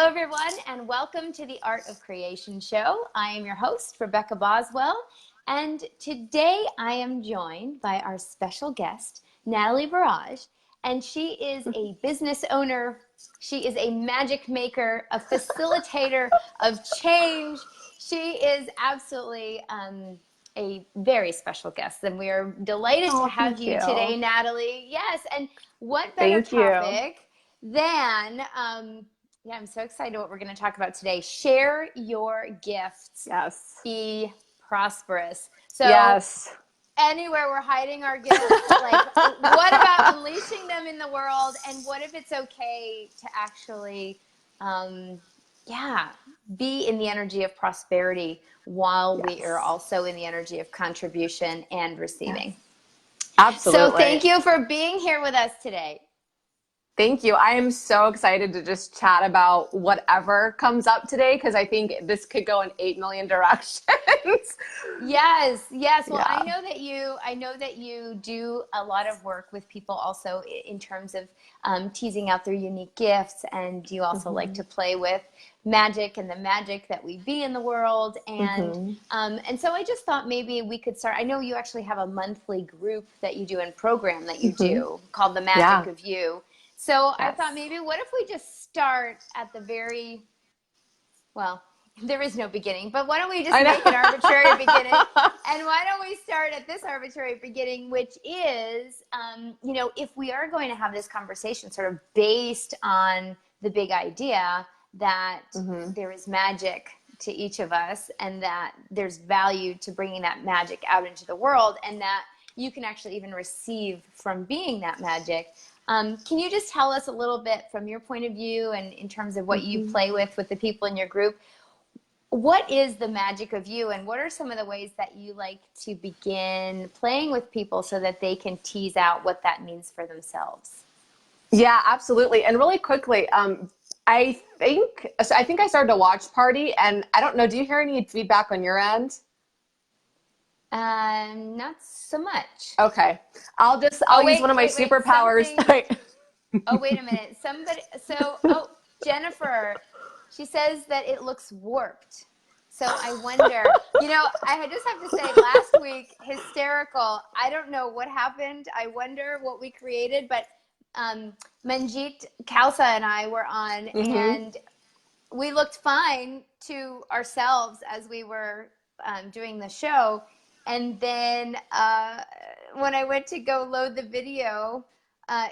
Hello, everyone, and welcome to the Art of Creation show. I am your host, Rebecca Boswell, and today I am joined by our special guest, Natalie Burrage, and she is a business owner. She is a magic maker, a facilitator of change. She is absolutely a very special guest, and we are delighted to have you today, Natalie. Yes, and what better topic than... yeah, I'm so excited what we're going to talk about today. Share your gifts. Yes. Be prosperous. So anywhere we're hiding our gifts, like what about unleashing them in the world? And what if it's okay to actually, be in the energy of prosperity while we are also in the energy of contribution and receiving? Yes. Absolutely. So thank you for being here with us today. Thank you. I am so excited to just chat about whatever comes up today, because I think this could go in 8 million directions. Yes. Well, yeah. I know that you do a lot of work with people also in terms of teasing out their unique gifts, and you also like to play with magic and the magic that we be in the world. And and so I just thought maybe we could start. I know you actually have a monthly group that you do and program that you do called the Magic of You. So I thought maybe what if we just start at the very, well, there is no beginning, but why don't we just make an arbitrary beginning? And why don't we start at this arbitrary beginning, which is, if we are going to have this conversation sort of based on the big idea that there is magic to each of us, and that there's value to bringing that magic out into the world, and that you can actually even receive from being that magic. Can you just tell us a little bit from your point of view, and in terms of what you play with the people in your group, what is the magic of you, and what are some of the ways that you like to begin playing with people so that they can tease out what that means for themselves? Yeah, absolutely. And really quickly, I think I started a watch party, and I don't know, do you hear any feedback on your end? Not so much. Okay. I'll use one of my superpowers. Oh, wait a minute. Jennifer, she says that it looks warped. So I wonder, I just have to say, last week, hysterical. I don't know what happened. I wonder what we created, but Manjeet Khalsa and I were on, and we looked fine to ourselves as we were doing the show. And then when I went to go load the video,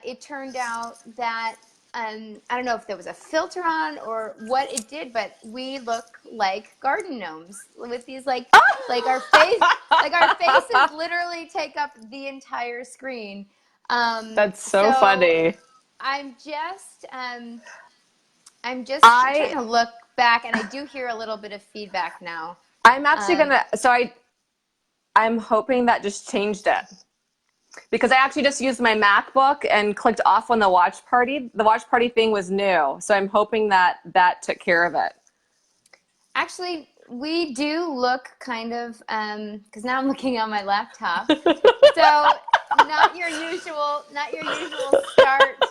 it turned out that I don't know if there was a filter on or what it did, but we look like garden gnomes with these like our faces literally take up the entire screen. That's so funny. I'm just trying to look back, and I do hear a little bit of feedback now. I'm actually I'm hoping that just changed it, because I actually just used my MacBook and clicked off on the watch party. The watch party thing was new, so I'm hoping that took care of it. Actually, we do look kind of, because now I'm looking on my laptop. So not your usual start,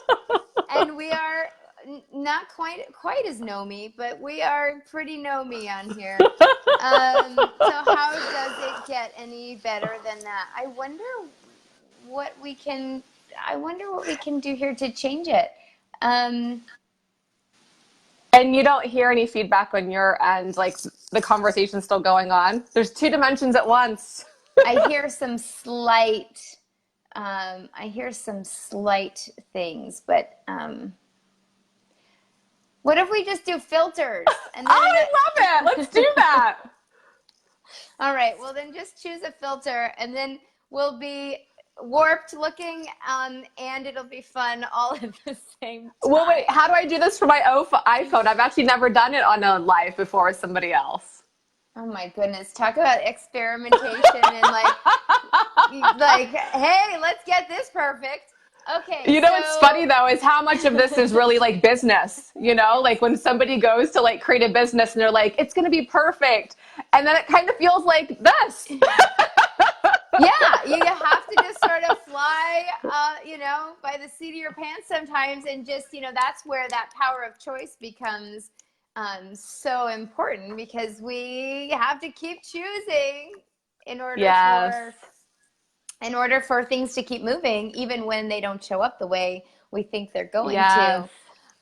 and we are not quite as gnomey, but we are pretty gnomey on here. So how does it get any better than that? I wonder what we can do here to change it. And you don't hear any feedback on your end, like the conversation's still going on? There's two dimensions at once. I hear some slight things, but what if we just do filters? And then I love it. Let's do that. All right. Well, then just choose a filter, and then we'll be warped looking, and it'll be fun all at the same time. Well, wait. How do I do this for my iPhone? I've actually never done it on a live before with somebody else. Oh my goodness! Talk about experimentation and like, hey, let's get this perfect. Okay. What's funny though is how much of this is really like business, like when somebody goes to like create a business and they're like, it's going to be perfect. And then it kind of feels like this. Yeah. You have to just sort of fly, by the seat of your pants sometimes. And just, that's where that power of choice becomes so important because we have to keep choosing in order Yes. for things to keep moving, even when they don't show up the way we think they're going Yes. to.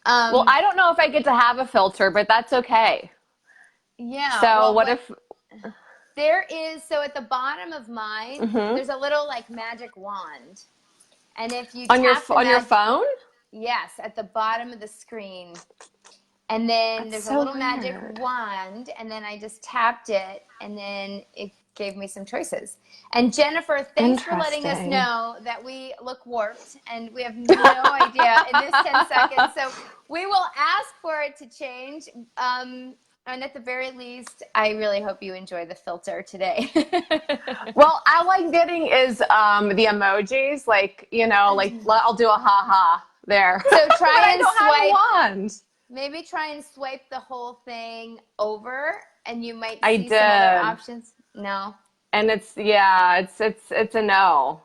Well, I don't know if I get to have a filter, but that's okay. Yeah. So Well, what if there is, so at the bottom of mine, mm-hmm. there's a little like magic wand. And if you on your tap the on your phone? yes, at the bottom of the screen. And then That's there's a so little weird. magic wand, and then I just tapped it, and then it gave me some choices. And Jennifer, thanks for letting us know that we look warped, and we have no idea in this 10 seconds. So we will ask for it to change. And at the very least, I really hope you enjoy the filter today. Well, all I'm getting is the emojis, like, you know, like I'll do a ha-ha there. So try and I don't swipe. have a wand. Maybe try and swipe the whole thing over, and you might I see did. some other options. No. And it's a no.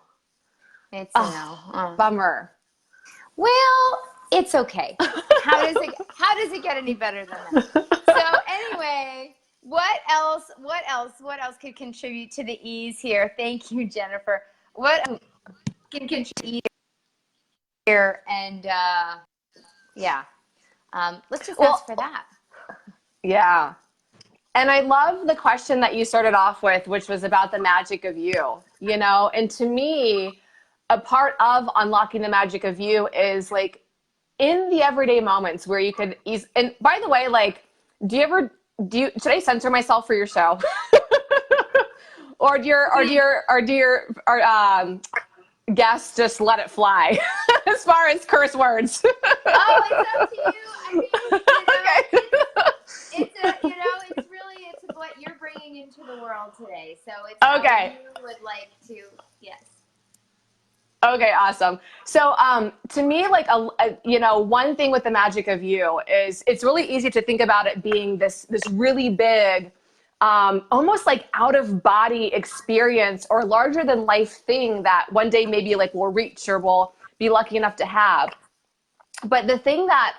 It's a no. Oh. Bummer. Well, it's okay. How does it get any better than that? So anyway, what else could contribute to the ease here? Thank you, Jennifer. What can contribute here? And yeah. Let's just ask for that. Yeah. And I love the question that you started off with, which was about the magic of you, you know, and to me, a part of unlocking the magic of you is like in the everyday moments where you could and by the way, like, should I censor myself for your show? or do your guests just let it fly as far as curse words? Oh, it's up to you. I mean, Okay. It's what you're bringing into the world today. So it's okay. How you would like to, yes. Okay, awesome. So to me, like, one thing with the magic of you is it's really easy to think about it being this really big, almost like out of body experience or larger than life thing that one day maybe like we'll reach or we'll be lucky enough to have. But the thing that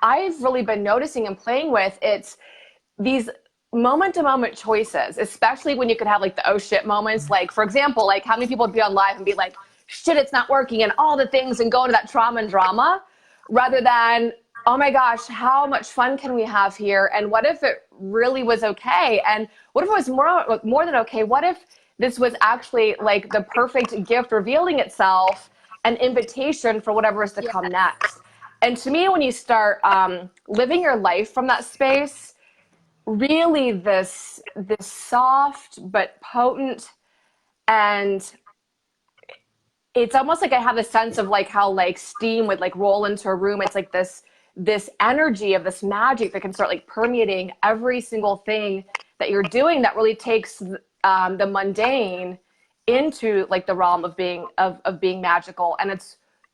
I've really been noticing and playing with, it's these moment to moment choices, especially when you could have like the oh shit moments. Like, for example, like how many people would be on live and be like, shit, it's not working and all the things and go into that trauma and drama rather than, oh my gosh, how much fun can we have here? And what if it really was okay? And what if it was more than okay? What if this was actually like the perfect gift revealing itself, an invitation for whatever is to come next? And to me, when you start living your life from that space, really this soft but potent, and it's almost like I have a sense of like how like steam would like roll into a room. It's like this energy of this magic that can start like permeating every single thing that you're doing that really takes the mundane into like the realm of being magical. And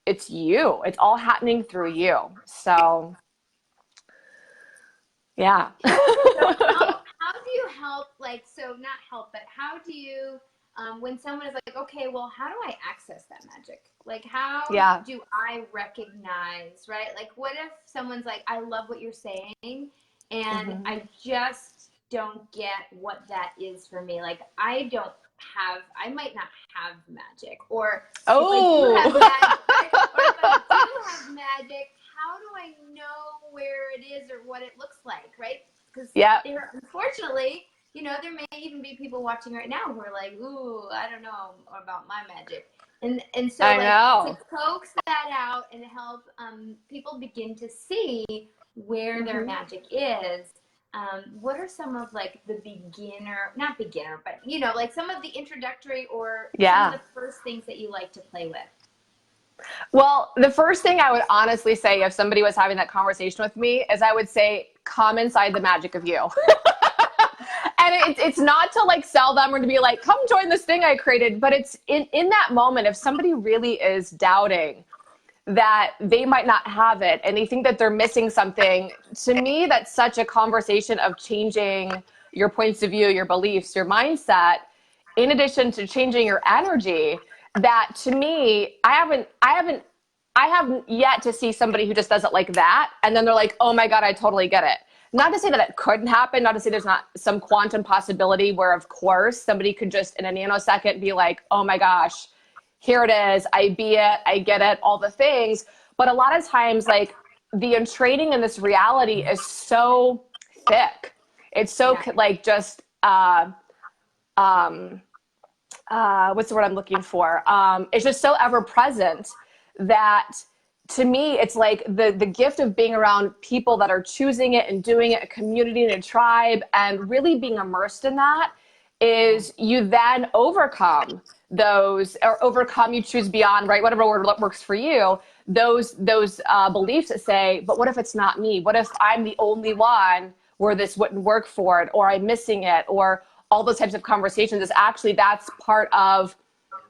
it's you. It's all happening through you. So yeah. So how do you help, like, so not help, but how do you, when someone is like, okay, well, how do I access that magic? Like, how do I recognize, right? Like, what if someone's like, I love what you're saying, and I just don't get what that is for me. Like, I might not have magic, or if I do have magic, how do I know where it is or what it looks like, right? Because unfortunately, there may even be people watching right now who are like, ooh, I don't know about my magic. And so to coax that out and help people begin to see where their magic is, what are some of like the not beginner, but like some of the introductory or some of the first things that you like to play with? Well, the first thing I would honestly say if somebody was having that conversation with me is I would say, come inside the magic of you. And it's not to like sell them or to be like, come join this thing I created. But it's in that moment, if somebody really is doubting that they might not have it and they think that they're missing something, to me, that's such a conversation of changing your points of view, your beliefs, your mindset, in addition to changing your energy. That to me, I haven't yet to see somebody who just does it like that. And then they're like, oh my God, I totally get it. not to say that it couldn't happen, not to say there's not some quantum possibility where, of course, somebody could just in a nanosecond be like, oh my gosh, here it is, I be it, I get it, all the things. But a lot of times, like, the entraining in this reality is so thick. It's so like just what's the word I'm looking for? It's just so ever present that to me, it's like the gift of being around people that are choosing it and doing it, a community and a tribe, and really being immersed in that is you then overcome those, or overcome, you choose beyond, right? Whatever word works for you, those beliefs that say, but what if it's not me? What if I'm the only one where this wouldn't work for it, or I'm missing it, or all those types of conversations? Is actually, that's part of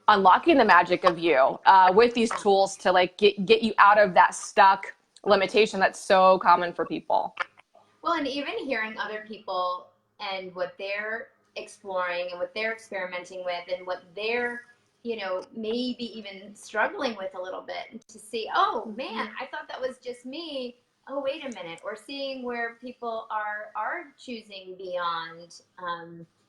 unlocking the magic of you with these tools to like get you out of that stuck limitation that's so common for people. Well, and even hearing other people and what they're exploring and what they're experimenting with and what they're, you know, maybe even struggling with a little bit, and to see, oh man, I thought that was just me. Oh, wait a minute. Or seeing where people are choosing beyond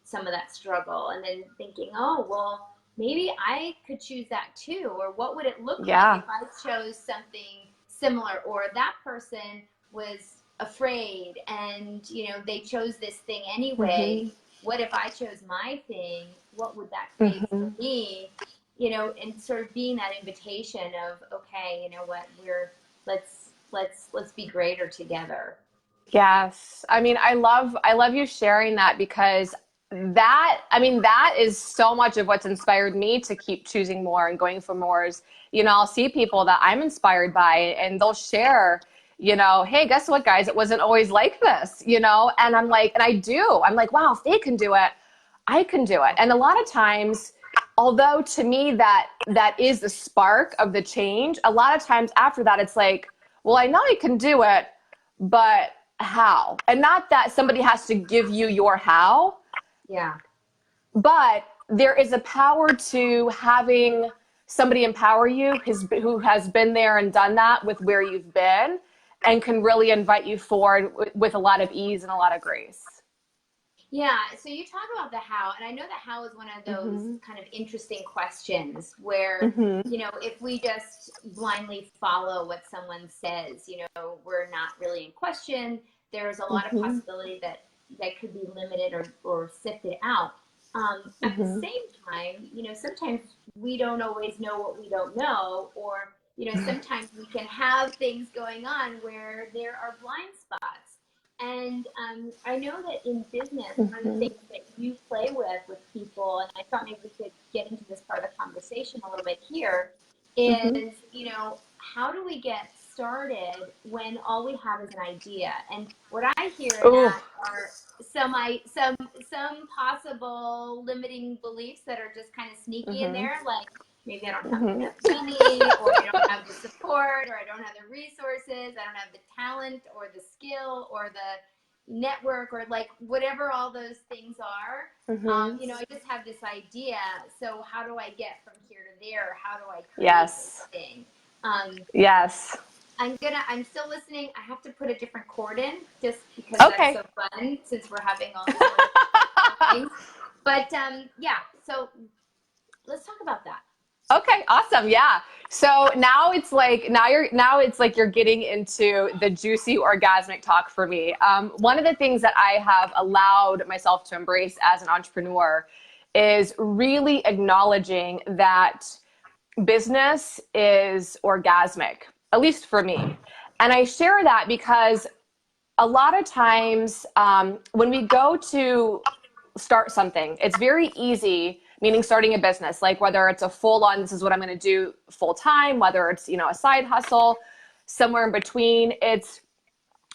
some of that struggle, and then thinking, oh, well, maybe I could choose that too. Or what would it look like if I chose something similar? Or that person was afraid and, you know, they chose this thing anyway. What if I chose my thing? What would that create for me? You know, and sort of being that invitation of, okay, you know what, let's be greater together. Yes. I mean, I love you sharing that, because that is so much of what's inspired me to keep choosing more and going for more. Is, you know, I'll see people that I'm inspired by and they'll share, you know, hey, guess what, guys, it wasn't always like this, you know? And I'm like, I'm like, wow, if they can do it, I can do it. And a lot of times, although to me that is the spark of the change, a lot of times after that, it's like, well, I know I can do it, but how? And not that somebody has to give you your how. Yeah. But there is a power to having somebody empower you who has been there and done that with where you've been, and can really invite you forward with a lot of ease and a lot of grace. Yeah. So you talk about the how, and I know that how is one of those kind of interesting questions where, you know, if we just blindly follow what someone says, you know, we're not really in question. There's a lot of possibility that could be limited or sifted out. At the same time, you know, sometimes we don't always know what we don't know, or, you know, sometimes we can have things going on where there are blind spots. And I know that in business, one of the things that you play with people, and I thought maybe we could get into this part of the conversation a little bit here, is, you know, how do we get started when all we have is an idea? And what I hear in that are some possible limiting beliefs that are just kind of sneaky in there, like maybe I don't have enough money, or I don't have the support, or I don't have the resources, I don't have the talent or the skill or the network, or like whatever all those things are. You know, I just have this idea. So how do I get from here to there? How do I create this thing? Yes. I'm still listening. I have to put a different chord in just because that's so fun, since we're having all these things. But yeah, so let's talk about that. Okay, awesome. Yeah. So now it's like you're getting into the juicy orgasmic talk for me. One of the things that I have allowed myself to embrace as an entrepreneur is really acknowledging that business is orgasmic, at least for me. And I share that because a lot of times when we go to start something, it's very easy, meaning starting a business, like whether it's a full-on, this is what I'm going to do full time, whether it's, you know, a side hustle, somewhere in between, it's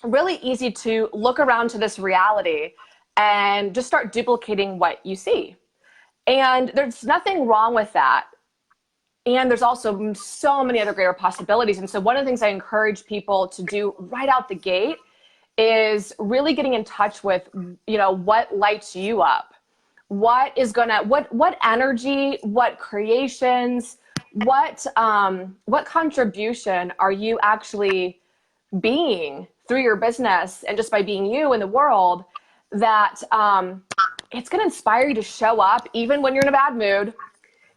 really easy to look around to this reality and just start duplicating what you see. And there's nothing wrong with that. And there's also so many other greater possibilities. And so one of the things I encourage people to do right out the gate is really getting in touch with, you know, what lights you up, what is gonna, what energy, what creations, what contribution are you actually being through your business and just by being you in the world, that it's going to inspire you to show up even when you're in a bad mood,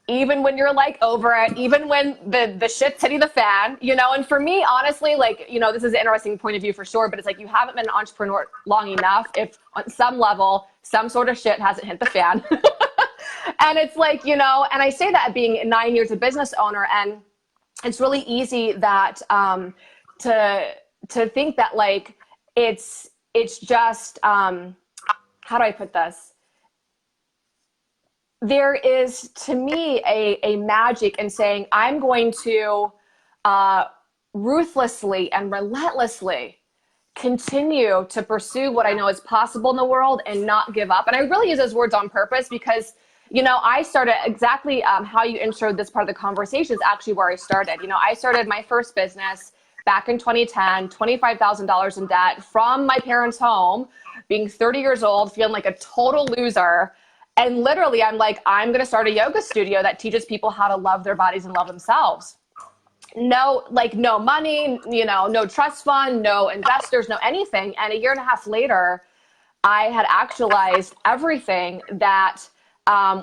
even when you're like over it, even when the shit's hitting the fan, you know. And for me, honestly, like, you know, this is an interesting point of view for sure, but it's like, you haven't been an entrepreneur long enough if on some level some sort of shit hasn't hit the fan. And it's like, you know, and I say that being 9 years a business owner, and it's really easy that to think that like it's just how do I put this? There is, to me, a magic in saying, I'm going to ruthlessly and relentlessly continue to pursue what I know is possible in the world and not give up. And I really use those words on purpose because, you know, I started exactly how you introed this part of the conversation is actually where I started. You know, I started my first business back in 2010, $25,000 in debt from my parents' home, being 30 years old, feeling like a total loser. And literally, I'm like, I'm going to start a yoga studio that teaches people how to love their bodies and love themselves. No, like no money, you know, no trust fund, no investors, no anything. And a year and a half later, I had actualized everything that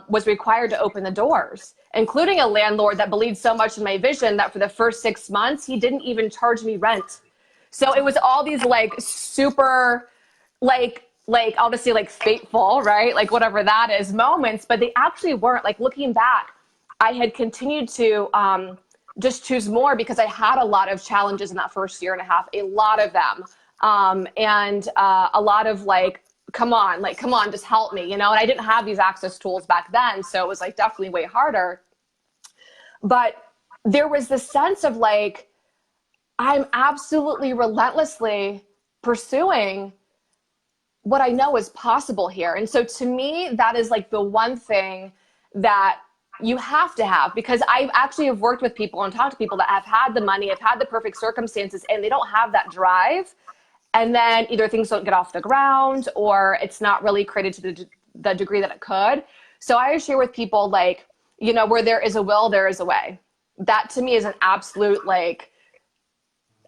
was required to open the doors, including a landlord that believed so much in my vision that for the first 6 months, he didn't even charge me rent. So it was all these like super, like I'll just say like fateful, right? Like whatever that is, moments, but they actually weren't. Like looking back, I had continued to just choose more because I had a lot of challenges in that first year and a half, a lot of them. And a lot of like, come on, just help me, you know? And I didn't have these access tools back then. So it was like definitely way harder. But there was this sense of like, I'm absolutely relentlessly pursuing what I know is possible here. And so to me, that is like the one thing that you have to have, because I actually have worked with people and talked to people that have had the money, have had the perfect circumstances, and they don't have that drive. And then either things don't get off the ground or it's not really created to the degree that it could. So I share with people like, you know, where there is a will, there is a way. That to me is an absolute, like,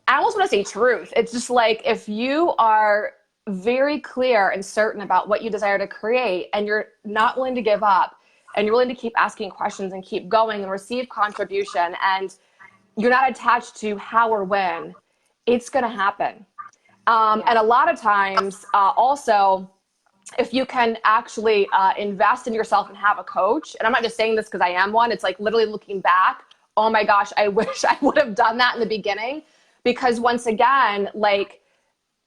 I almost want to say truth. It's just like, if you are very clear and certain about what you desire to create and you're not willing to give up and you're willing to keep asking questions and keep going and receive contribution and you're not attached to how or when, it's going to happen. And a lot of times also, if you can actually invest in yourself and have a coach, and I'm not just saying this because I am one, it's like literally looking back, oh my gosh, I wish I would have done that in the beginning. Because once again, like,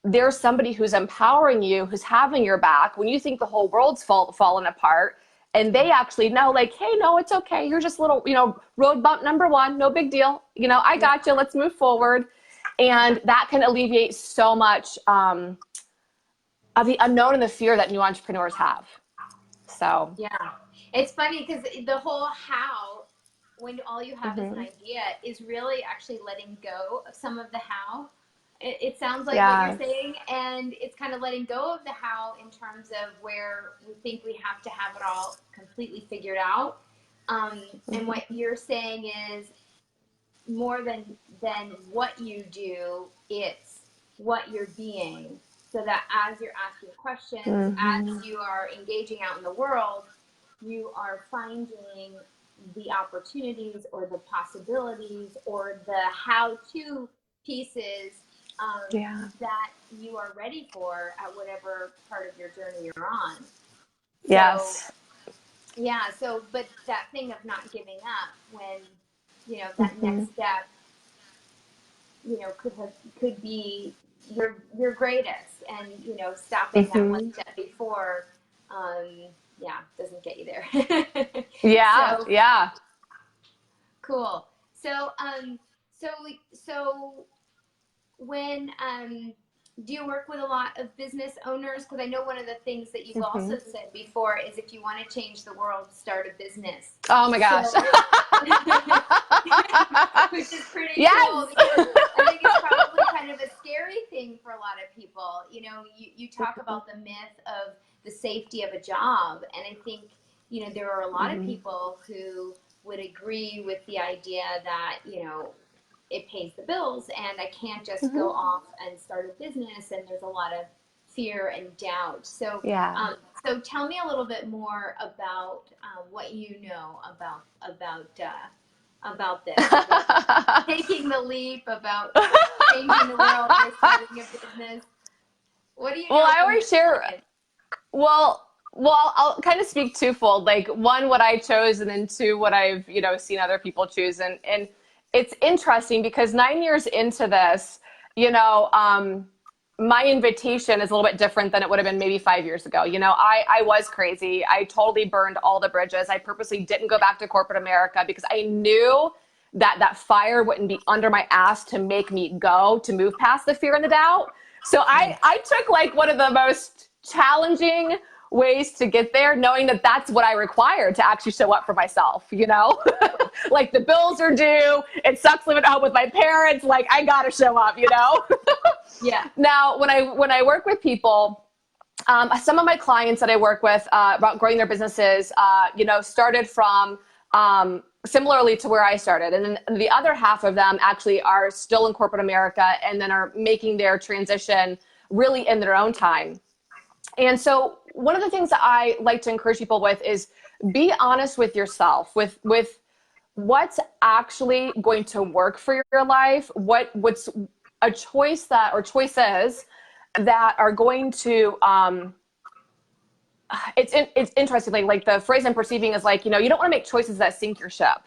there's somebody who's empowering you, who's having your back when you think the whole world's fallen apart, and they actually know, like, hey, no, it's okay. You're just a little, you know, road bump number one, no big deal. You know, I got you. Let's move forward. And that can alleviate so much of the unknown and the fear that new entrepreneurs have. So yeah, it's funny because the whole how, when all you have is an idea, is really actually letting go of some of the how. It sounds like what you're saying, and it's kind of letting go of the how in terms of where we think we have to have it all completely figured out. And what you're saying is more than what you do, it's what you're being. So that as you're asking questions, as you are engaging out in the world, you are finding the opportunities or the possibilities or the how-to pieces that you are ready for at whatever part of your journey you're on. Yes. So, yeah. So, but that thing of not giving up when, you know, that next step, you know, could be your greatest, and, you know, stopping that one step before, doesn't get you there. Yeah. So, yeah. cool. So, so when, do you work with a lot of business owners? Because I know one of the things that you've also said before is if you want to change the world, start a business. Oh my gosh. So, which is pretty cool. Because I think it's probably kind of a scary thing for a lot of people. You know, you talk about the myth of the safety of a job. And I think, you know, there are a lot of people who would agree with the idea that, you know, it pays the bills, and I can't just go off and start a business, and there's a lot of fear and doubt. So, Yeah. so tell me a little bit more about what you know about this, about taking the leap, about changing the world by starting a business. What do you Well, know I from your always share, clients? well, I'll kind of speak twofold. Like, one, what I chose, and then two, what I've, seen other people choose. And it's interesting because 9 years into this, my invitation is a little bit different than it would have been maybe 5 years ago. I was crazy. I totally burned all the bridges. I purposely didn't go back to corporate America because I knew that fire wouldn't be under my ass to make me go, to move past the fear and the doubt. So I took like one of the most challenging ways to get there, knowing that that's what I required to actually show up for myself, like the bills are due. It sucks living at home with my parents. Like, I got to show up, Yeah. Now, when I work with people, some of my clients that I work with about growing their businesses, started from similarly to where I started. And then the other half of them actually are still in corporate America and then are making their transition really in their own time. And so one of the things that I like to encourage people with is be honest with yourself, with what's actually going to work for your life, what's a choice that, or choices that are going to, it's interesting. Like the phrase I'm perceiving is like, you don't want to make choices that sink your ship.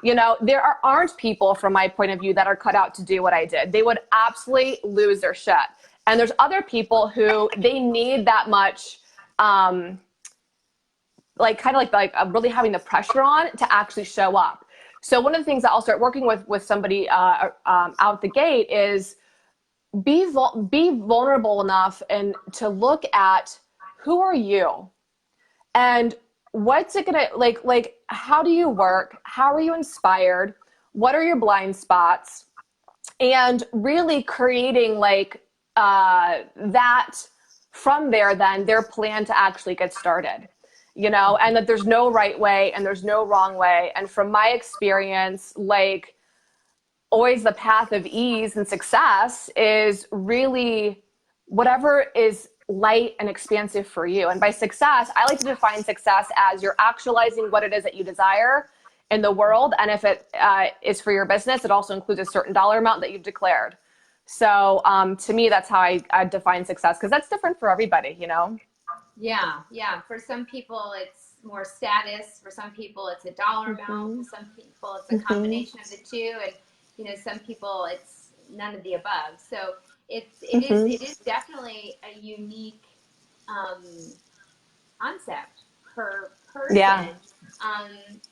There aren't people from my point of view that are cut out to do what I did. They would absolutely lose their shit. And there's other people who they need that much, like kind of like really having the pressure on to actually show up. So one of the things that I'll start working with somebody out the gate is be vulnerable enough and to look at who are you and what's it gonna like how do you work, how are you inspired, what are your blind spots, and really creating like that from there, then their plan to actually get started, and that there's no right way and there's no wrong way. And from my experience, like always the path of ease and success is really whatever is light and expansive for you. And by success, I like to define success as you're actualizing what it is that you desire in the world. And if it is for your business, it also includes a certain dollar amount that you've declared. So to me, that's how I define success, because that's different for everybody, Yeah. Yeah. For some people, it's more status. For some people, it's a dollar amount. For some people, it's a combination of the two. And, some people, it's none of the above. So it is definitely a unique concept per person. Yeah.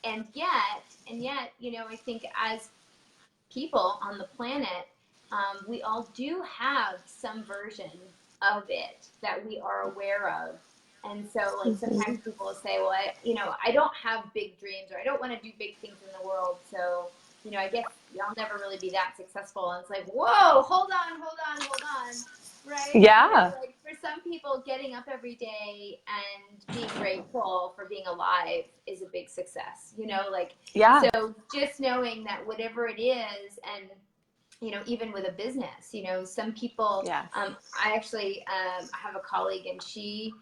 And yet, I think as people on the planet, we all do have some version of it that we are aware of. And so, like, sometimes people will say, well, I don't have big dreams, or I don't want to do big things in the world. So, I guess I'll never really be that successful. And it's like, whoa, hold on. Right? Yeah. Like for some people, getting up every day and being grateful for being alive is a big success, Yeah. so just knowing that whatever it is, and even with a business, some people, Yes. I actually have a colleague, and she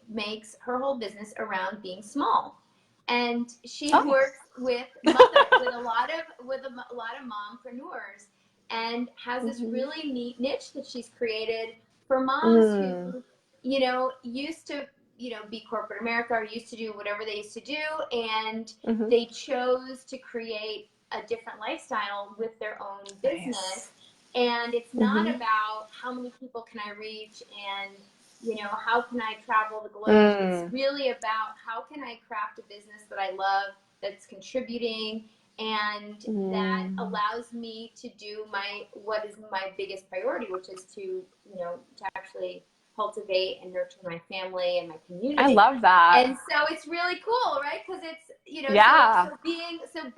makes her whole business around being small, and she works with with a lot of mompreneurs, and has this really neat niche that she's created for moms who used to be corporate America, or used to do whatever they used to do, and they chose to create a different lifestyle with their own business. Nice. And it's not about how many people can I reach, and how can I travel the globe. It's really about how can I craft a business that I love, that's contributing, and that allows me to do what is my biggest priority, which is to actually cultivate and nurture my family and my community. I love that. And so it's really cool, right? Because it's so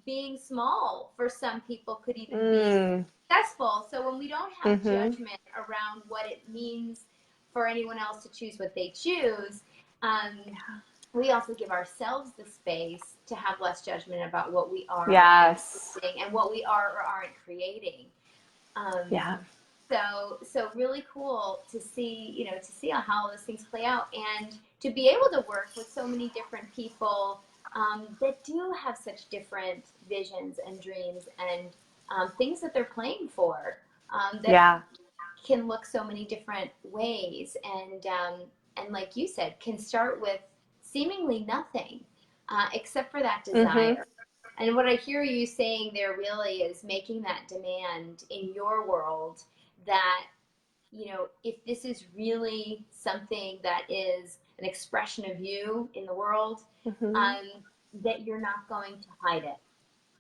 being small for some people could even be successful. So when we don't have judgment around what it means for anyone else to choose what they choose, we also give ourselves the space to have less judgment about what we are Yes. and what we are or aren't creating. Yeah. So really cool to see, to see how those things play out, and to be able to work with so many different people that do have such different visions and dreams and things that they're playing for, that can look so many different ways, and like you said, can start with seemingly nothing except for that desire. And what I hear you saying there really is making that demand in your world that, if this is really something that is an expression of you in the world, that you're not going to hide it,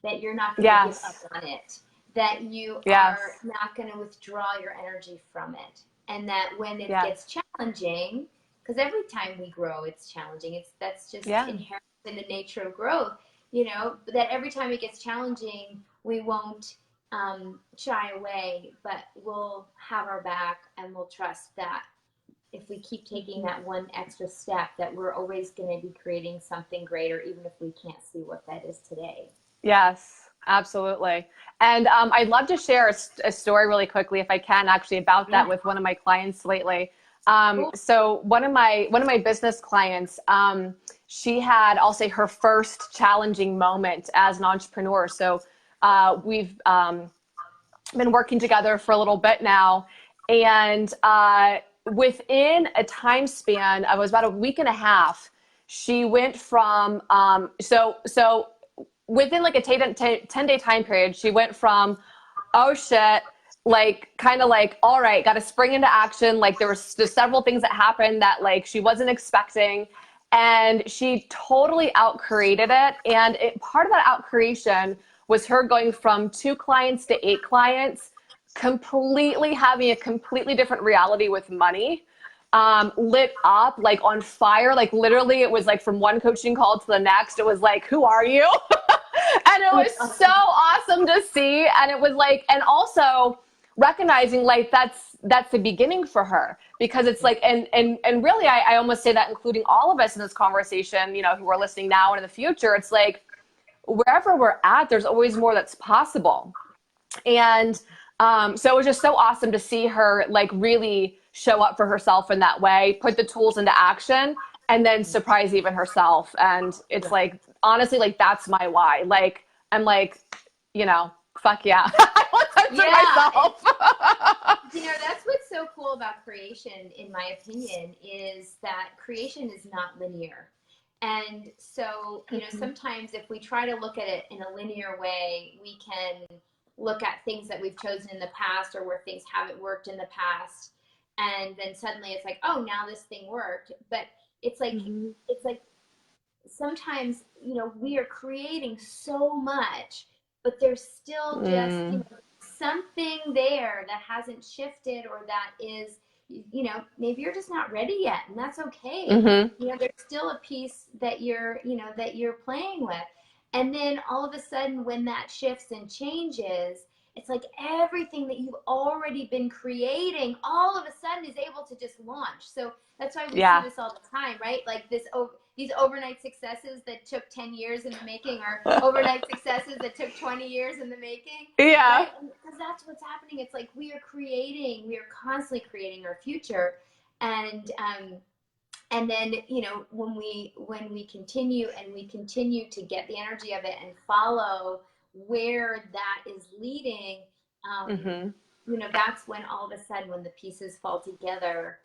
that you're not going to give up on it, that you are not going to withdraw your energy from it. And that when it gets challenging, because every time we grow, it's challenging. That's just inherent in the nature of growth, that every time it gets challenging, we won't shy away, but we'll have our back, and we'll trust that if we keep taking that one extra step, that we're always going to be creating something greater, even if we can't see what that is today. Yes, absolutely. And I'd love to share a story really quickly, if I can, actually, about that with one of my clients lately. So one of my business clients, she had, I'll say, her first challenging moment as an entrepreneur. So we've been working together for a little bit now, and within a time span of, it was about a week and a half, she went from so within like a 10-day time period, she went from, oh shit, like kind of like, all right, got to spring into action. Like there's several things that happened that like she wasn't expecting, and she totally outcreated it. And part of that outcreation was her going from 2 clients to 8 clients, completely having a completely different reality with money, lit up, like on fire. Like literally it was like from one coaching call to the next, it was like, who are you? And it was so awesome to see. And it was like, and also recognizing like that's the beginning for her, because it's like, and really, I almost say that including all of us in this conversation, who are listening now and in the future, it's like, wherever we're at, there's always more that's possible. And so it was just so awesome to see her like really show up for herself in that way, put the tools into action, and then surprise even herself. And it's like, honestly, like that's my why. Like, I'm like, fuck yeah. I want to myself. That's what's so cool about creation, in my opinion, is that creation is not linear. And so, sometimes if we try to look at it in a linear way, we can look at things that we've chosen in the past, or where things haven't worked in the past. And then suddenly it's like, oh, now this thing worked. But it's like, sometimes, we are creating so much, but there's still just, something there that hasn't shifted, or that is, maybe you're just not ready yet, and that's okay. There's still a piece that you're playing with. And then all of a sudden, when that shifts and changes, it's like everything that you've already been creating all of a sudden is able to just launch. So that's why we see this all the time, right? Like these overnight successes that took 10 years in the making, or overnight successes that took 20 years in the making. Yeah. Right? Because that's what's happening. It's like we are constantly creating our future. And then, when we continue to get the energy of it and follow where that is leading, that's when all of a sudden, when the pieces fall together,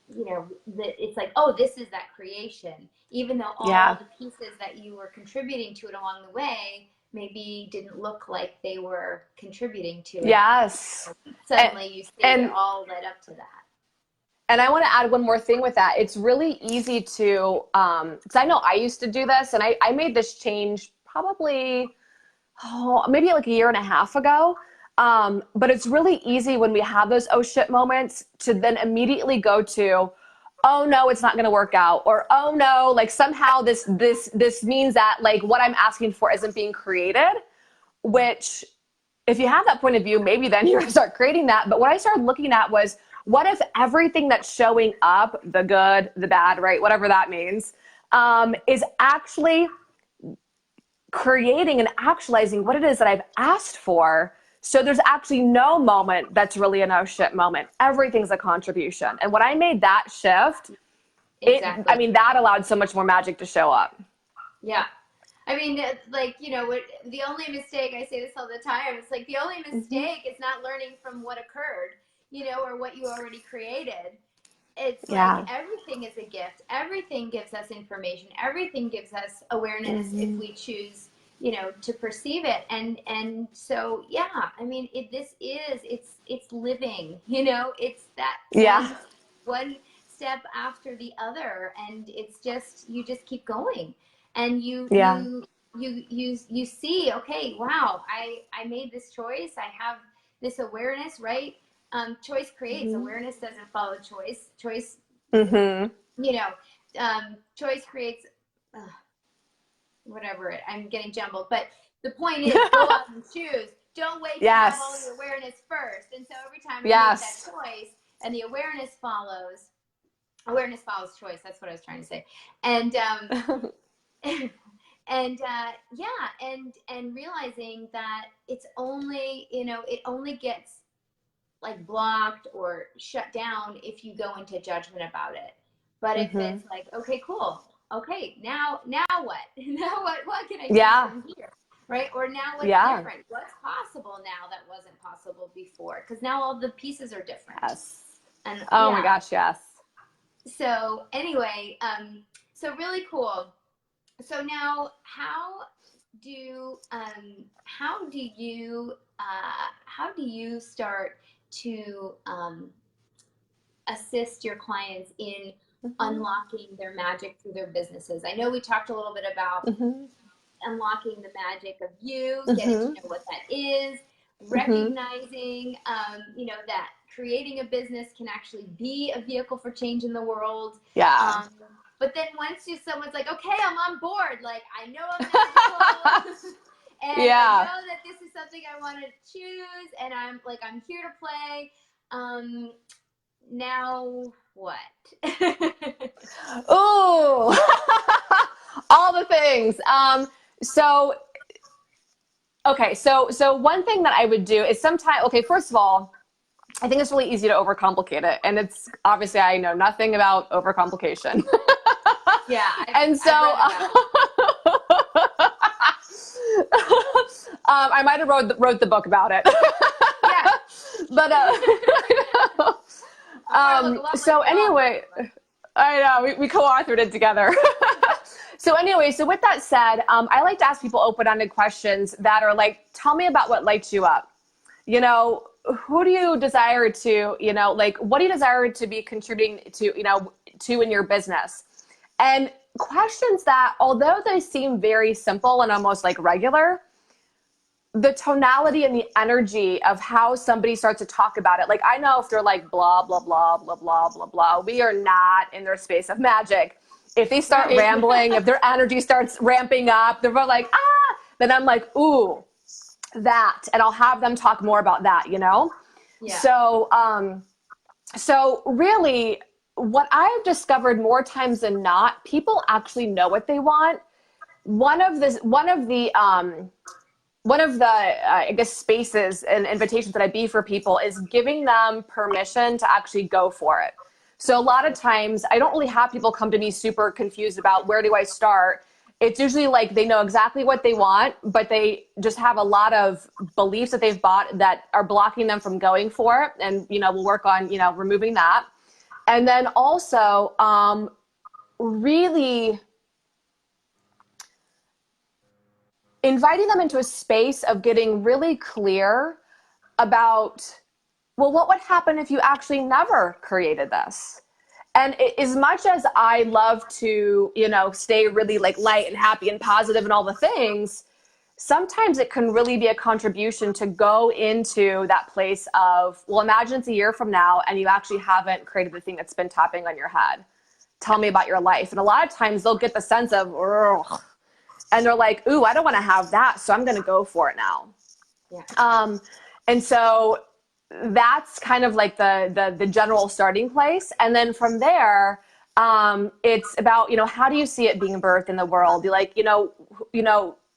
it's like, oh, this is that creation, even though all the pieces that you were contributing to it along the way maybe didn't look like they were contributing to it. Yes. Suddenly you see it all led up to that. And I want to add one more thing with that. It's really easy to, because I know I used to do this, and I made this change probably, maybe like a year and a half ago. But it's really easy when we have those oh shit moments to then immediately go to, oh no, it's not going to work out, or oh no, like somehow this means that like what I'm asking for isn't being created. Which, if you have that point of view, maybe then you're going to start creating that. But what I started looking at was, what if everything that's showing up, the good, the bad, right, whatever that means, is actually creating and actualizing what it is that I've asked for. So there's actually no moment that's really an oh shit moment. Everything's a contribution. And when I made that shift, that allowed so much more magic to show up. Yeah. I mean, like, you know, the only mistake, I say this all the time, it's like the only mistake is not learning from what occurred, you know, or what you already created. It's like everything is a gift. Everything gives us information. Everything gives us awareness if we choose, you know, to perceive it. And so, yeah, I mean, it's living, you know, it's that one step after the other. And it's just, you just keep going. And you see, okay, wow, I made this choice. I have this awareness, right? Choice creates, awareness doesn't follow choice. Choice, you know, choice creates, I'm getting jumbled. But the point is, go out and choose. Don't wait to have all the awareness first. And so every time I make that choice and the awareness follows choice. That's what I was trying to say. And, and realizing that it's only, you know, it only gets like blocked or shut down if you go into judgment about it. But if it's like, okay, cool. Okay, now what? Now what can I do from here? Right? Or now what's different? What's possible now that wasn't possible before? Because now all the pieces are different. Yes. And my gosh, yes. So anyway, so really cool. So now, how do you start to assist your clients in unlocking their magic through their businesses? I know we talked a little bit about unlocking the magic of you, getting to know what that is, recognizing, you know, that creating a business can actually be a vehicle for change in the world. Yeah. But then once someone's like, okay, I'm on board. Like, I know I'm magical, and I know that this is something I want to choose, and I'm here to play. Now what? Ooh, all the things. So one thing that I would do is sometimes, first of all, I think it's really easy to overcomplicate it. And it's obviously, I know nothing about overcomplication. Yeah. I might have wrote the book about it. Yeah. But, so anyway, I know, we co-authored it together. So with that said, I like to ask people open-ended questions that are like, tell me about what lights you up. You know, who do you desire to, you know, like, what do you desire to be contributing to, you know, to in your business? And questions that, although they seem very simple and almost like regular, the tonality and the energy of how somebody starts to talk about it. Like, I know if they're like, blah, blah, blah, blah, blah, blah, blah, we are not in their space of magic. If they start rambling, if their energy starts ramping up, they're like, then I'm like, ooh, that. And I'll have them talk more about that, you know? Yeah. So really what I've discovered more times than not, people actually know what they want. One of the I guess spaces and invitations that I be for people is giving them permission to actually go for it. So a lot of times I don't really have people come to me super confused about where do I start. It's usually like they know exactly what they want, but they just have a lot of beliefs that they've bought that are blocking them from going for it. And, you know, we'll work on, you know, removing that. And then also really inviting them into a space of getting really clear about, well, what would happen if you actually never created this? And as much as I love to, you know, stay really like light and happy and positive and all the things, sometimes it can really be a contribution to go into that place of, well, imagine it's a year from now and you actually haven't created the thing that's been tapping on your head. Tell me about your life. And a lot of times they'll get the sense of, ugh, and they're like, ooh, I don't want to have that, so I'm going to go for it now. Yeah. And so that's kind of like the general starting place. And then from there, it's about, how do you see it being birthed in the world? You like,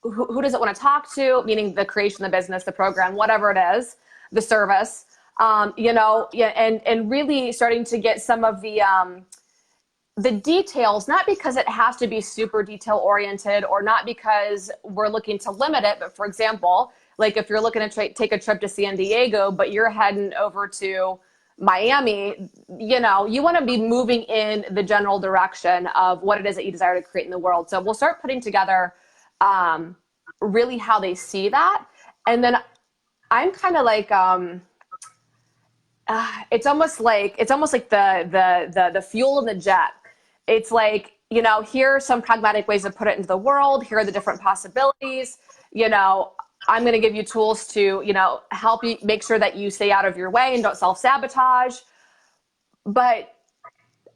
who does it want to talk to? Meaning the creation, the business, the program, whatever it is, the service, and really starting to get some of the details, not because it has to be super detail oriented or not because we're looking to limit it, but for example, like if you're looking to take a trip to San Diego, but you're heading over to Miami, you want to be moving in the general direction of what it is that you desire to create in the world. So we'll start putting together really how they see that. And then I'm kind of like, it's almost like the fuel in the jet. It's like, here are some pragmatic ways to put it into the world. Here are the different possibilities. I'm going to give you tools to, help you make sure that you stay out of your way and don't self-sabotage. But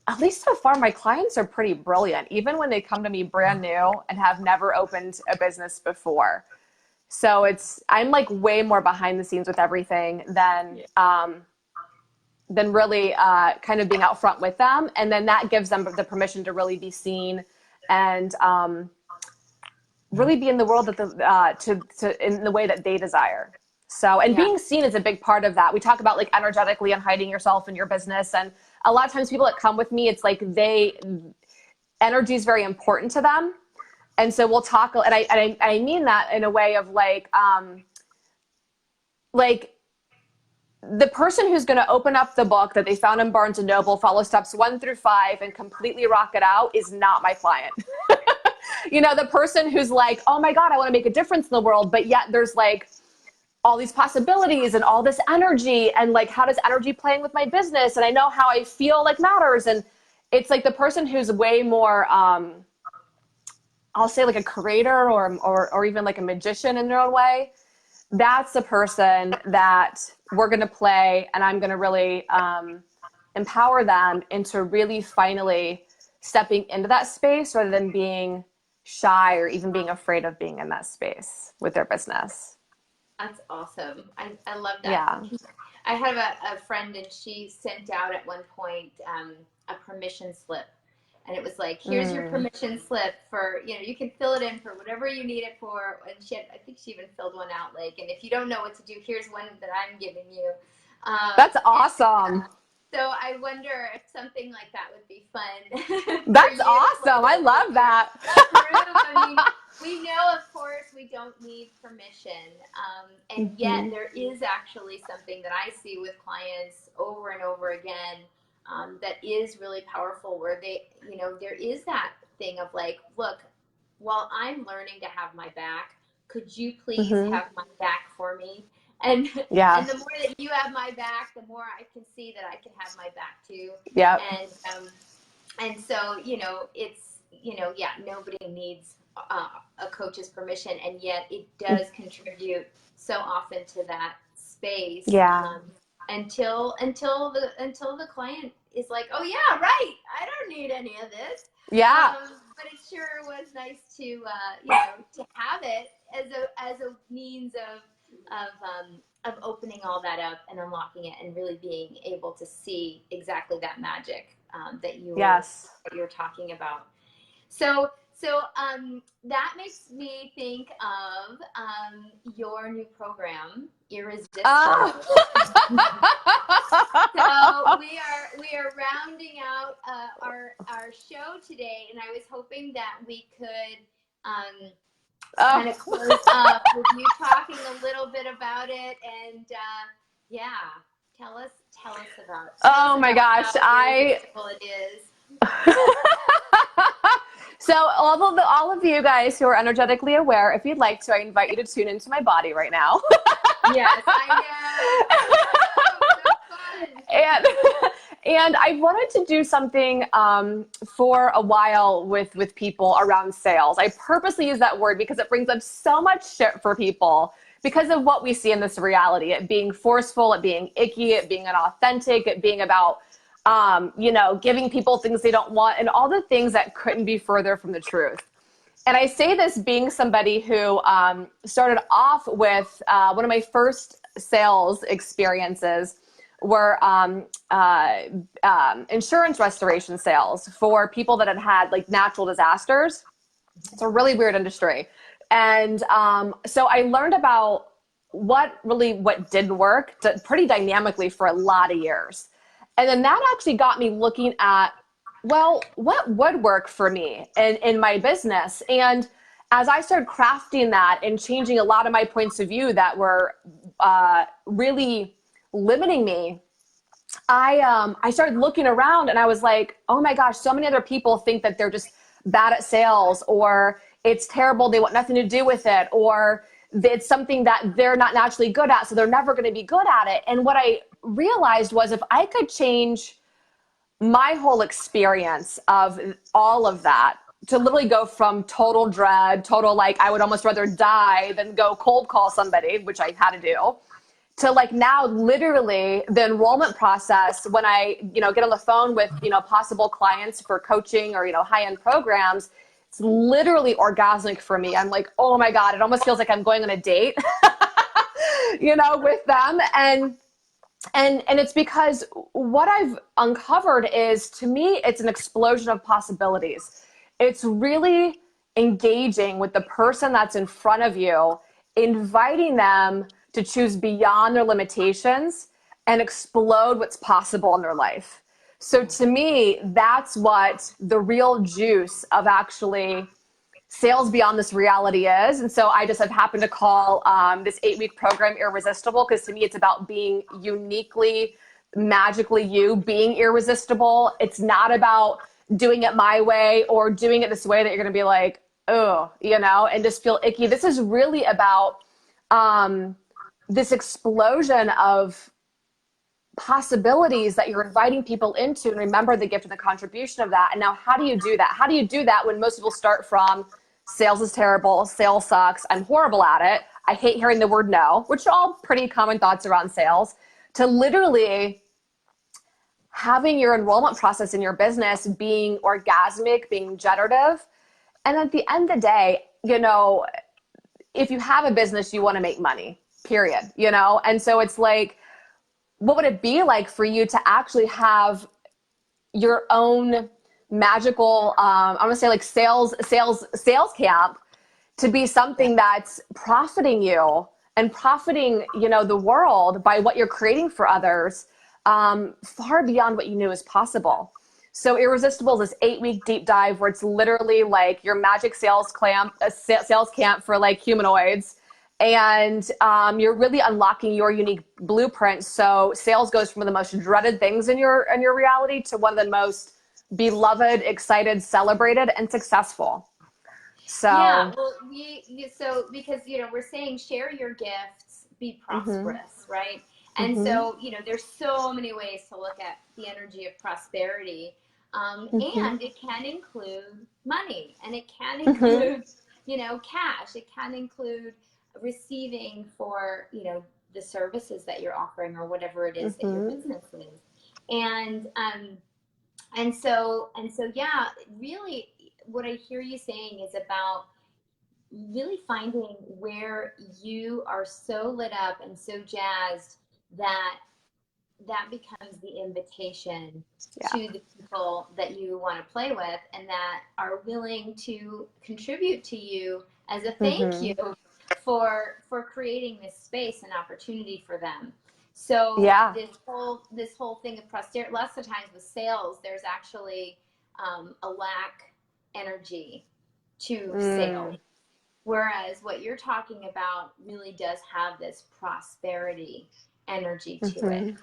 at least so far, my clients are pretty brilliant, even when they come to me brand new and have never opened a business before. So I'm like way more behind the scenes with everything than really kind of being out front with them. And then that gives them the permission to really be seen and really be in the world that in the way that they desire. So, and being seen is a big part of that. We talk about like energetically and hiding yourself in your business. And a lot of times people that come with me, it's like energy is very important to them. And so we'll talk, and I mean that in a way of like the person who's going to open up the book that they found in Barnes and Noble, follow steps 1 through 5 and completely rock it out is not my client. The person who's like, oh my God, I want to make a difference in the world. But yet there's like all these possibilities and all this energy and like, how does energy play in with my business? And I know how I feel like matters. And it's like the person who's way more, I'll say like a creator or even like a magician in their own way. That's the person that we're going to play, and I'm going to really empower them into really finally stepping into that space rather than being shy or even being afraid of being in that space with their business. That's awesome. I love that. Yeah. I have a friend, and she sent out at one point a permission slip. And it was like, here's your permission slip for, you can fill it in for whatever you need it for. And I think she even filled one out like, and if you don't know what to do, here's one that I'm giving you. That's awesome. So I wonder if something like that would be fun. That's awesome. I love that. I mean, we know, of course, we don't need permission. And yet there is actually something that I see with clients over and over again. That is really powerful, where they, there is that thing of like, look, while I'm learning to have my back, could you please have my back for me? And the more that you have my back, the more I can see that I can have my back too. Yeah. And so, it's, nobody needs a coach's permission, and yet it does contribute so often to that space. Yeah. Until the client is like, oh yeah, right, I don't need any of this. Yeah. But it sure was nice to to have it as a means of opening all that up and unlocking it and really being able to see exactly that magic that you're talking about. So that makes me think of your new program, Irresistible. Oh. So we are rounding out our show today, and I was hoping that we could kind of close up with you talking a little bit about it, and tell us about. Oh my gosh, it is. So all of you guys who are energetically aware, if you'd like to, I invite you to tune into my body right now. Yes, I know. And I wanted to do something for a while with people around sales. I purposely use that word because it brings up so much shit for people because of what we see in this reality. It being forceful, it being icky, it being inauthentic, it being about giving people things they don't want, and all the things that couldn't be further from the truth. And I say this being somebody who started off with one of my first sales experiences were insurance restoration sales for people that had had like natural disasters. It's a really weird industry. And so I learned about what didn't work pretty dynamically for a lot of years. And then that actually got me looking at, well, what would work for me in my business? And as I started crafting that and changing a lot of my points of view that were really limiting me, I started looking around and I was like, oh my gosh, so many other people think that they're just bad at sales, or it's terrible, they want nothing to do with it, or it's something that they're not naturally good at, so they're never going to be good at it. And what I realized was if I could change my whole experience of all of that to literally go from total dread, total like I would almost rather die than go cold call somebody, which I had to do, to like now literally the enrollment process when I, get on the phone with, possible clients for coaching or, high-end programs, it's literally orgasmic for me. I'm like, oh my God, it almost feels like I'm going on a date, with them. And it's because what I've uncovered is, to me, it's an explosion of possibilities. It's really engaging with the person that's in front of you, inviting them to choose beyond their limitations and explode what's possible in their life. So to me, that's what the real juice of actually sales beyond this reality is. And so I just have happened to call this 8-week program Irresistible, because to me, it's about being uniquely, magically you, being irresistible. It's not about doing it my way or doing it this way that you're going to be like, oh, and just feel icky. This is really about this explosion of possibilities that you're inviting people into, and remember the gift and the contribution of that. And now how do you do that? How do you do that when most people start from sales is terrible, sales sucks, I'm horrible at it, I hate hearing the word no, which are all pretty common thoughts around sales, to literally having your enrollment process in your business being orgasmic, being generative. And at the end of the day, if you have a business, you want to make money, period, And so it's like, what would it be like for you to actually have your own magical, I'm going to say like sales camp, to be something that's profiting you and profiting, the world by what you're creating for others, far beyond what you knew is possible. So Irresistible is this 8-week deep dive where it's literally like your magic sales camp for like humanoids. And you're really unlocking your unique blueprint. So sales goes from one of the most dreaded things in your reality to one of the most beloved, excited, celebrated, and successful. So yeah, well, because we're saying share your gifts, be prosperous, right? And so there's so many ways to look at the energy of prosperity, and it can include money, and it can include cash. It can include receiving for the services that you're offering or whatever it is that your business is, and so yeah, really what I hear you saying is about really finding where you are so lit up and so jazzed that becomes the invitation to the people that you want to play with and that are willing to contribute to you as a thank you for creating this space and opportunity for them. So this whole thing of prosperity, lots of times with sales, there's actually a lack energy to sales. Whereas what you're talking about really does have this prosperity energy to it.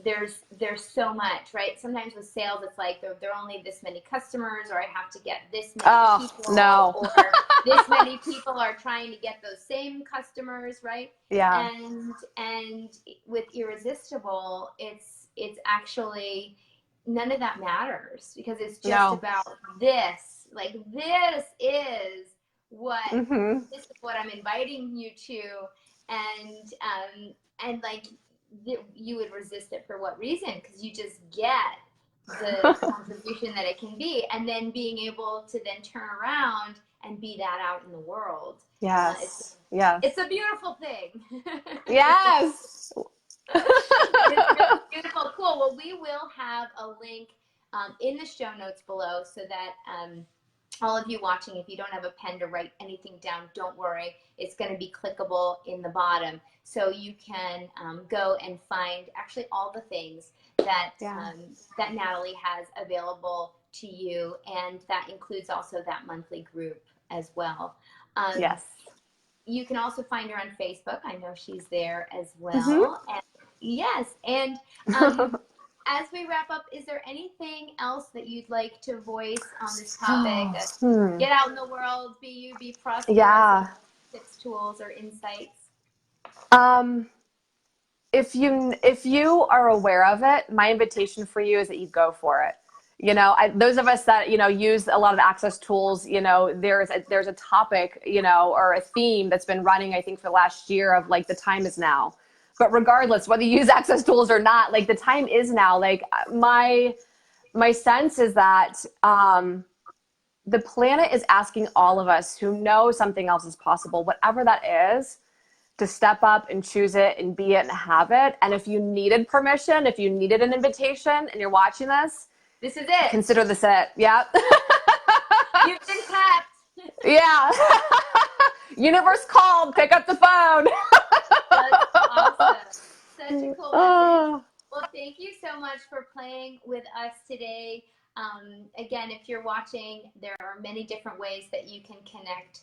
There's so much, right? Sometimes with sales, it's like there are only this many customers, or I have to get this many people, or this many people are trying to get those same customers, right? Yeah. And with Irresistible, it's actually none of that matters, because it's just about this. Like, this is what this is what I'm inviting you to, and like you would resist it for what reason? Because you just get the contribution that it can be, and then being able to then turn around and be that out in the world. Yes. Yes. It's a beautiful thing. Yes. It's really beautiful. Cool. Well, we will have a link in the show notes below so that all of you watching, if you don't have a pen to write anything down, don't worry. It's going to be clickable in the bottom. So you can go and find actually all the things that, that Natalie has available to you. And that includes also that monthly group as well. Yes. You can also find her on Facebook. I know she's there as well. Mm-hmm. And, yes. And as we wrap up, is there anything else that you'd like to voice on this topic? Get out in the world, be you, be prosperous. Yeah. Tips, tools, or insights. If you are aware of it, my invitation for you is that you go for it. You know, those of us that, you know, use a lot of access tools, you know, there's a topic, you know, or a theme that's been running, I think, for the last year of like, the time is now. But regardless, whether you use access tools or not, like, the time is now. Like, my sense is that the planet is asking all of us who know something else is possible, whatever that is, to step up and choose it and be it and have it. And if you needed permission, if you needed an invitation and you're watching this, this is it. Consider this it. Yeah. You've been tapped. Yeah. Universe called. Pick up the phone. That's awesome. Such a cool message. Well, thank you so much for playing with us today. Again, if you're watching, there are many different ways that you can connect.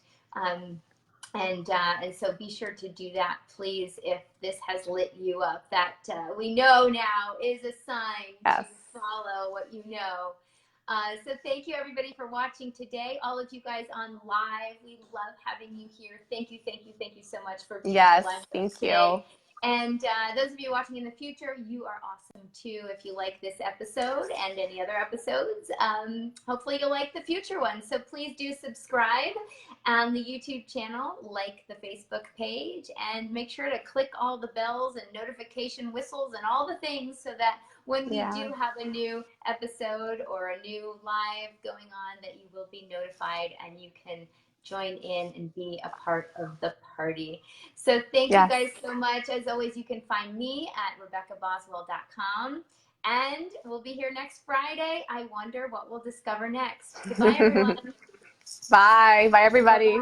And so be sure to do that, please, if this has lit you up. That we know now is a sign to follow what you know. So thank you, everybody, for watching today. All of you guys on live, we love having you here. Thank you so much for being live with us thank today. you. And those of you watching in the future, you are awesome too. If you like this episode and any other episodes, hopefully you'll like the future ones. So please do subscribe on the YouTube channel, like the Facebook page, and make sure to click all the bells and notification whistles and all the things so that when we do have a new episode or a new live going on, that you will be notified and you can join in and be a part of the party. So thank you guys so much. As always, you can find me at RebeccaBoswell.com. And we'll be here next Friday. I wonder what we'll discover next. Goodbye, everyone. Bye. Bye, everybody.